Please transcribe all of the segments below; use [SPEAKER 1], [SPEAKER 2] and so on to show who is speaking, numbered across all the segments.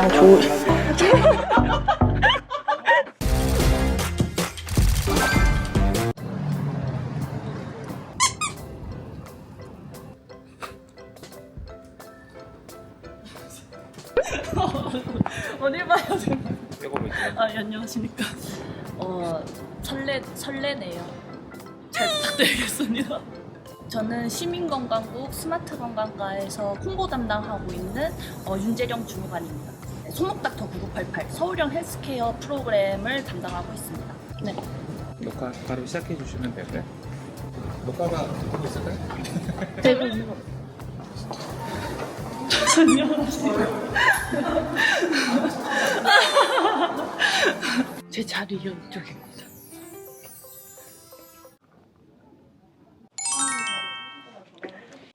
[SPEAKER 1] 좋으. 어딜 봐야 되나? 안녕하십니까. 설레네요. 잘 부탁드리겠습니다. 저는 시민건강국 스마트건강과에서 홍보 담당하고 있는 윤재령 주무관입니다. 손목닥터 9988 서울형 헬스케어 프로그램을 담당하고 있습니다. 네.
[SPEAKER 2] 녹화 바로 시작해 주시면 되고요. 녹화가 되고 있을까요?
[SPEAKER 1] 되고 있는 거. 안녕하세요. 제 자리 이쪽입니다.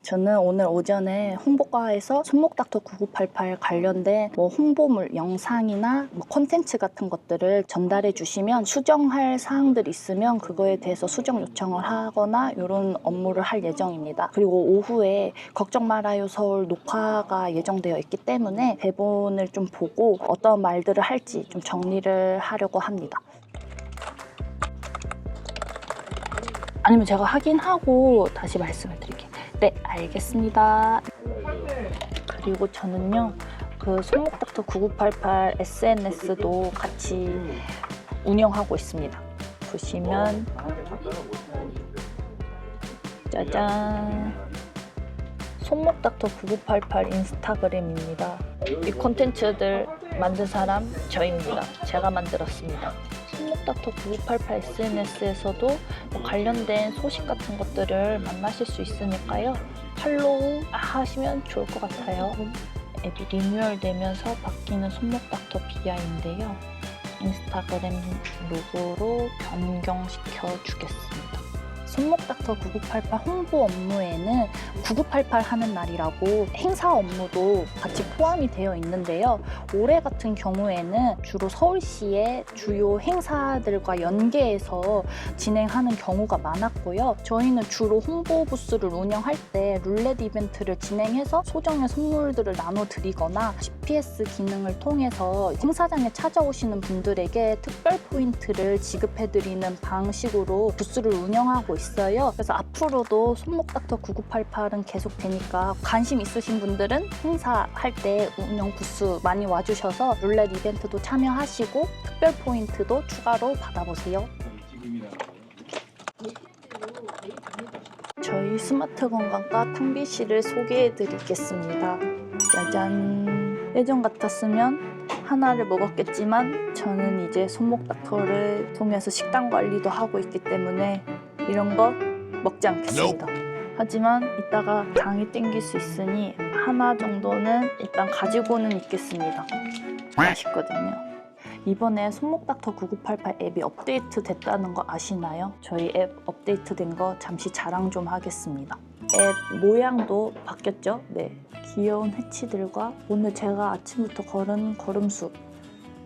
[SPEAKER 1] 저는 오늘 오전에 홍보과에서 손목닥터 9988 관련된 홍보물, 영상이나 콘텐츠 같은 것들을 전달해 주시면 수정할 사항들이 있으면 그거에 대해서 수정 요청을 하거나 이런 업무를 할 예정입니다. 그리고 오후에 걱정 말아요 서울 녹화가 예정되어 있기 때문에 대본을 좀 보고 어떤 말들을 할지 좀 정리를 하려고 합니다. 아니면 제가 확인하고 다시 말씀을 드릴게요. 네, 알겠습니다. 그리고 저는요, 그 손목닥터 9988 SNS도 같이 운영하고 있습니다. 보시면 짜잔, 손목닥터 9988 인스타그램입니다. 이 콘텐츠들 만든 사람 저입니다. 제가 만들었습니다. 손목닥터 9988 SNS에서도 관련된 소식 같은 것들을 만나실 수 있으니까요. 팔로우 하시면 좋을 것 같아요. 앱이 리뉴얼 되면서 바뀌는 손목닥터 BI인데요. 인스타그램 로고로 변경시켜 주겠습니다. 손목닥터 9988 홍보 업무에는 9988 하는 날이라고 행사 업무도 같이 포함이 되어 있는데요. 올해 같은 경우에는 주로 서울시의 주요 행사들과 연계해서 진행하는 경우가 많았고요. 저희는 주로 홍보 부스를 운영할 때 룰렛 이벤트를 진행해서 소정의 선물들을 나눠드리거나 GPS 기능을 통해서 행사장에 찾아오시는 분들에게 특별 포인트를 지급해드리는 방식으로 부스를 운영하고 있어요. 그래서 앞으로도 손목닥터 9988은 계속 되니까 관심 있으신 분들은 행사할 때 운영 부스 많이 와주셔서 룰렛 이벤트도 참여하시고 특별 포인트도 추가로 받아보세요. 저희 스마트 건강과 탕비실을 소개해 드리겠습니다. 짜잔. 예전 같았으면 하나를 먹었겠지만 저는 이제 손목닥터를 통해서 식단 관리도 하고 있기 때문에 이런 거 먹지 않겠습니다. 하지만 이따가 당이 땡길 수 있으니 하나 정도는 일단 가지고는 있겠습니다. 맛있거든요. 이번에 손목닥터 9988 앱이 업데이트 됐다는 거 아시나요? 저희 앱 업데이트 된 거 잠시 자랑 좀 하겠습니다. 앱 모양도 바뀌었죠? 네, 귀여운 해치들과 오늘 제가 아침부터 걸은 걸음수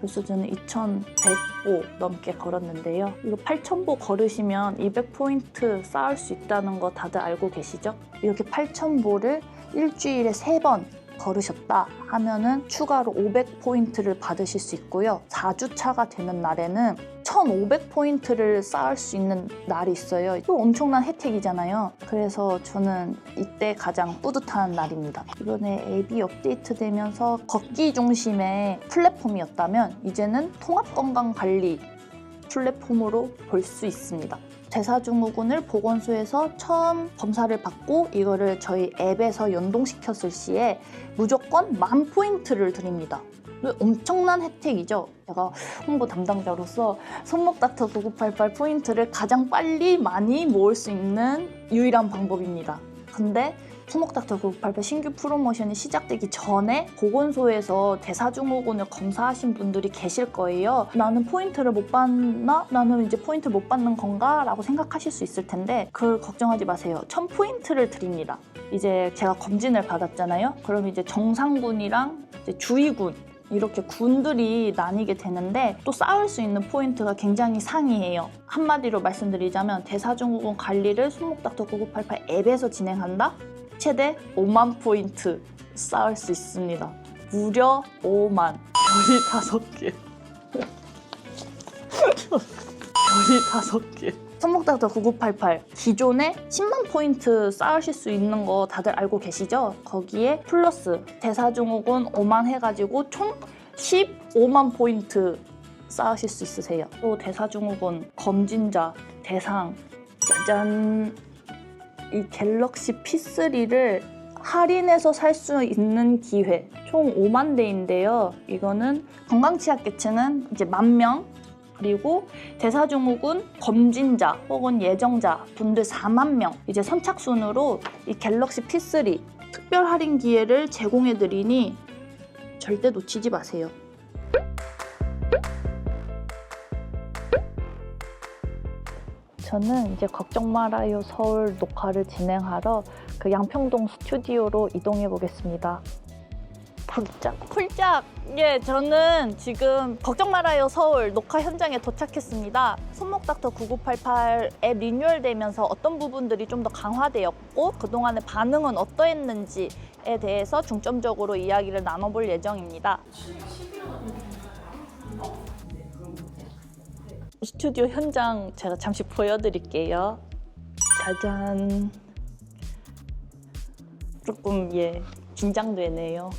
[SPEAKER 1] 벌써 저는 2100보 넘게 걸었는데요. 이거 8000보 걸으시면 200포인트 쌓을 수 있다는 거 다들 알고 계시죠? 이렇게 8000보를 일주일에 3번 걸으셨다 하면은 추가로 500포인트를 받으실 수 있고요. 4주차가 되는 날에는 1500포인트를 쌓을 수 있는 날이 있어요. 이거 엄청난 혜택이잖아요. 그래서 저는 이때 가장 뿌듯한 날입니다. 이번에 앱이 업데이트되면서 걷기 중심의 플랫폼이었다면 이제는 통합건강관리 플랫폼으로 볼 수 있습니다. 대사증후군을 보건소에서 처음 검사를 받고 이거를 저희 앱에서 연동시켰을 시에 무조건 10,000포인트를 드립니다. 엄청난 혜택이죠. 제가 홍보 담당자로서 손목닥터 9988 포인트를 가장 빨리 많이 모을 수 있는 유일한 방법입니다. 근데 손목닥터 9988 신규 프로모션이 시작되기 전에 보건소에서 대사증후군을 검사하신 분들이 계실 거예요. 나는 포인트를 못 받나? 나는 이제 포인트를 못 받는 건가? 라고 생각하실 수 있을 텐데 그걸 걱정하지 마세요. 1000포인트를 드립니다. 이제 제가 검진을 받았잖아요. 그럼 이제 정상군이랑 이제 주의군 이렇게 군들이 나뉘게 되는데 또 쌓을 수 있는 포인트가 굉장히 상이해요. 한마디로 말씀드리자면 대사증후군 관리를 손목닥터 9988 앱에서 진행한다? 최대 5만 포인트 쌓을 수 있습니다. 무려 5만. 별이 5개. 별이 5개. 손목닥터 9988 기존에 10만 포인트 쌓으실 수 있는 거 다들 알고 계시죠? 거기에 플러스 대사증후군 5만 해가지고 총 15만 포인트 쌓으실 수 있으세요. 또 대사증후군 검진자 대상 짜잔, 이 갤럭시 P3를 할인해서 살 수 있는 기회 총 5만 대인데요. 이거는 건강취약계층은 이제 10,000명, 그리고 대사증후군 검진자 혹은 예정자 분들 4만 명 이제 선착순으로 이 갤럭시 P3 특별 할인 기회를 제공해드리니 절대 놓치지 마세요. 저는 이제 걱정 말아요 서울 녹화를 진행하러 그 양평동 스튜디오로 이동해 보겠습니다. 폴짝! 예, 저는 지금 걱정 말아요 서울 녹화 현장에 도착했습니다. 손목닥터 9988 앱 리뉴얼되면서 어떤 부분들이 좀 더 강화되었고 그동안의 반응은 어떠했는지에 대해서 중점적으로 이야기를 나눠볼 예정입니다. 스튜디오 현장 제가 잠시 보여드릴게요. 짜잔. 조금 긴장되네요.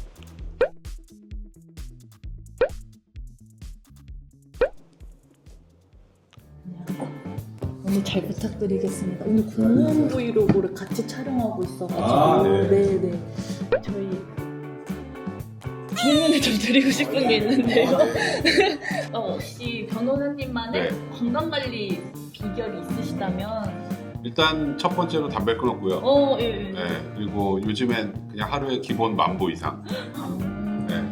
[SPEAKER 1] 오늘 잘 부탁드리겠습니다. 오늘 공무원 브이로그를 같이 촬영하고 있어가지고 네네. 저희 질문을 좀 드리고 싶은 게 있는데요. 혹시 변호사님만의 건강관리 비결이 있으시다면?
[SPEAKER 3] 일단 첫 번째로 담배 끊었고요.
[SPEAKER 1] 예.
[SPEAKER 3] 네, 그리고 요즘엔 그냥 하루에 기본 10,000보 이상. 네.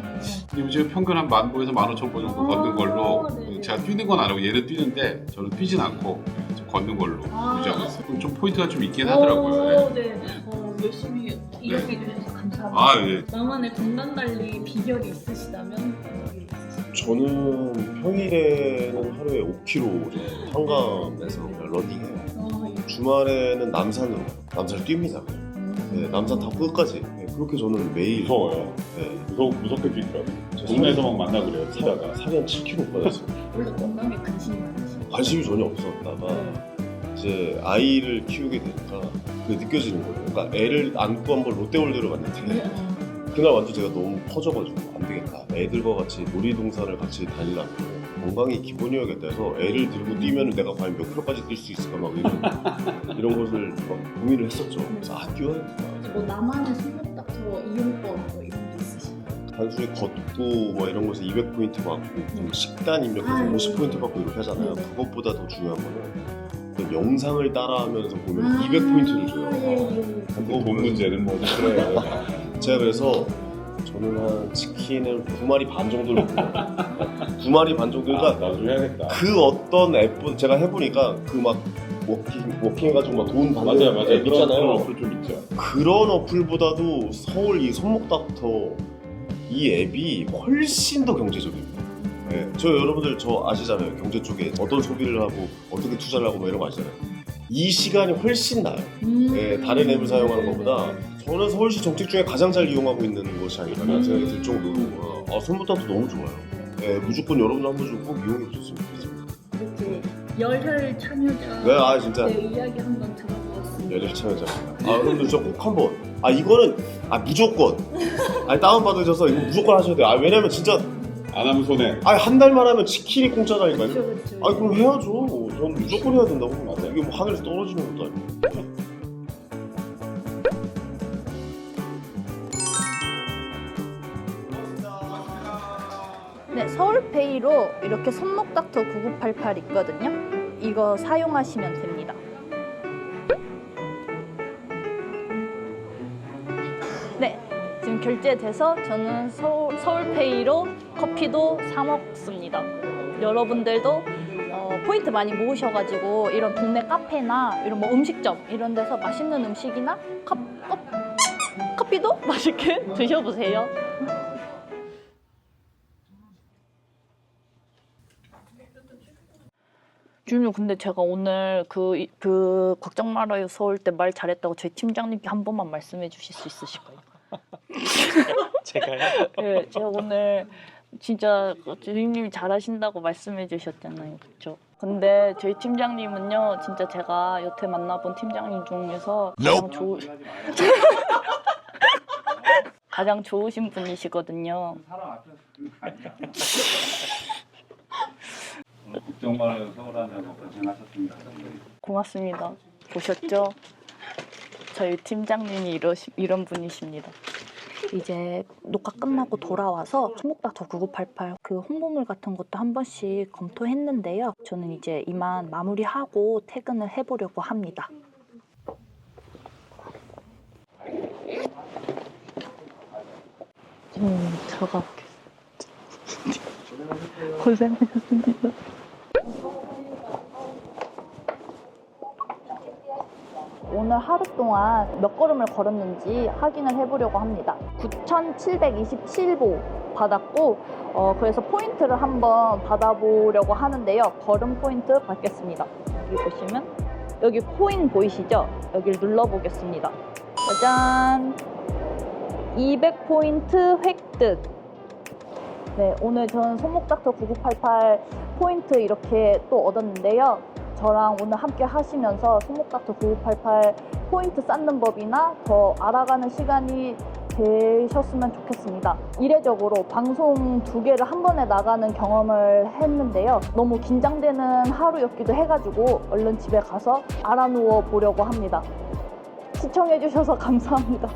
[SPEAKER 3] 요즘 평균 한 10,000보에서 15,000보 정도 걷는 걸로
[SPEAKER 1] 네.
[SPEAKER 3] 제가 뛰는 건 아니고 얘는 뛰는데 저는 뛰진 않고 좀 걷는 걸로 유지하고 있어요. 좀 포인트가 좀 있긴 하더라고요.
[SPEAKER 1] 네. 열심히 이야기해 주셔서 감사합니다.
[SPEAKER 3] 아, 예.
[SPEAKER 1] 나만의 건강관리 비결이 있으시다면?
[SPEAKER 4] 저는 평일에는 하루에 5km 정도 한강에서 러닝해요. 주말에는 남산으로 남산을 뜁니다. 네, 남산 다 끝까지. 네, 그렇게 저는 매일
[SPEAKER 3] 무서워요.
[SPEAKER 4] 네,
[SPEAKER 3] 무섭게 뛰더라고요. 동네에서 막 만나 그래요. 뛰다가.
[SPEAKER 4] 살이 한 7kg 빠졌어요.
[SPEAKER 1] 원래 건강에 관심이 많으시죠?
[SPEAKER 4] 관심이 전혀 없었다가 이제 아이를 키우게 되니까 그게 느껴지는 거예요. 그러니까 애를 안고 한번 롯데월드를 갔는데 그날 완전 제가 너무 퍼져가지고 안 되겠다. 애들과 같이 놀이동산을 같이 다니려면 건강이 기본이어야겠다 해서 애를 들고 뛰면 내가 과연 몇 킬로까지 뛸 수 있을까 막 이런 것을 막 고민을 했었죠. 그래서 뛰어야겠다.
[SPEAKER 1] 뭐 나만의 손목닥터 이용법 뭐 이런 게 있으신가요?
[SPEAKER 4] 단순히 걷고 뭐 이런 거에서 200포인트 받고 식단 입력해서 50포인트 받고 이렇게 하잖아요. 그것보다 더 중요한 거는 어떤 영상을 따라하면서 보면 200포인트를 줘요.
[SPEAKER 3] 돈 문제는 뭐 그래요.
[SPEAKER 4] 제가 그래서 저는 한 치킨을 2마리 반 정도를 먹어요. 2마리 반 정도가
[SPEAKER 3] 나도 해야겠다.
[SPEAKER 4] 그 어떤 앱 제가 해보니까 그 막 워킹 해가지고 막 돈 받는
[SPEAKER 3] 맞아요.
[SPEAKER 4] 앱 있잖아요.
[SPEAKER 3] 그런 어플 좀 있죠.
[SPEAKER 4] 그런 어플보다도 서울 이 손목닥터 이 앱이 훨씬 더 경제적입니다. 네, 저 여러분들 저 아시잖아요. 경제 쪽에 어떤 소비를 하고 어떻게 투자를 하고 뭐 이런 거 아시잖아요. 이 시간이 훨씬 나아요. 네, 다른 앱을 사용하는 것보다 저는 서울시 정책 중에 가장 잘 이용하고 있는 것이 아닐까라는 생각이 들 정도로 손목닥터 너무 좋아요. 네, 무조건 여러분들 한 번쯤 꼭 이용해 보셨으면 좋겠습니다.
[SPEAKER 1] 이렇게 열혈 참여자
[SPEAKER 4] 네, 진짜
[SPEAKER 1] 이야기 한번 들어보겠습니다.
[SPEAKER 4] 열혈 참여자입니다. 여러분들 저 꼭 한번 이거는 무조건 다운받으셔서 이거 무조건 하셔야 돼요. 왜냐면 진짜
[SPEAKER 3] 안 하면 손해.
[SPEAKER 4] 한 달만 하면 치킨이 공짜라니까요.
[SPEAKER 1] 그렇죠.
[SPEAKER 4] 그럼 해야죠. 저는 무조건 해야 된다고. 맞아요. 이게 뭐 하늘에서 떨어지는 것도 아니고.
[SPEAKER 1] 네, 서울페이로 이렇게 손목닥터 9988 있거든요. 이거 사용하시면 됩니다. 네, 지금 결제돼서 저는 서울페이로 커피도 사 먹습니다. 여러분들도 포인트 많이 모으셔가지고 이런 동네 카페나 이런 뭐 음식점 이런 데서 맛있는 음식이나 커피도 맛있게 드셔보세요. 주님, 근데 제가 오늘 그 걱정 말아요 서울 때 말 잘했다고 저희 팀장님께 한 번만 말씀해 주실 수 있으실까요?
[SPEAKER 5] 제가요?
[SPEAKER 1] 네, 제가 오늘 진짜 주임님이 잘하신다고 말씀해 주셨잖아요. 그렇죠? 근데 저희 팀장님은요. 진짜 제가 여태 만나본 팀장님 중에서 가장 좋으신 분이시거든요.
[SPEAKER 2] 사람 앞에서 그런 거 아니야. 오늘 국정마을 서울하느라고 고생하셨습니다.
[SPEAKER 1] 고맙습니다. 보셨죠? 저희 팀장님이 이런 분이십니다. 이제 녹화 끝나고 돌아와서 손목닥터 9988 그 홍보물 같은 것도 한 번씩 검토했는데요. 저는 이제 이만 마무리하고 퇴근을 해보려고 합니다. 들어가 보겠습니다. 고생하셨습니다. 오늘 하루 동안 몇 걸음을 걸었는지 확인을 해보려고 합니다. 9,727보 받았고 그래서 포인트를 한번 받아보려고 하는데요. 걸음 포인트 받겠습니다. 여기 보시면 여기 코인 보이시죠? 여기를 눌러보겠습니다. 짜잔! 200포인트 획득! 네, 오늘 저는 손목닥터 9988 포인트 이렇게 또 얻었는데요. 저랑 오늘 함께 하시면서 손목닥터 9988 포인트 쌓는 법이나 더 알아가는 시간이 되셨으면 좋겠습니다. 이례적으로 방송 2개를 한 번에 나가는 경험을 했는데요. 너무 긴장되는 하루였기도 해가지고 얼른 집에 가서 알아누워 보려고 합니다. 시청해주셔서 감사합니다.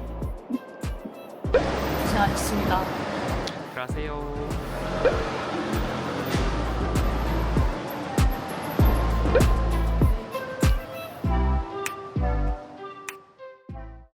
[SPEAKER 1] 고생하셨습니다.
[SPEAKER 2] 들어가세요.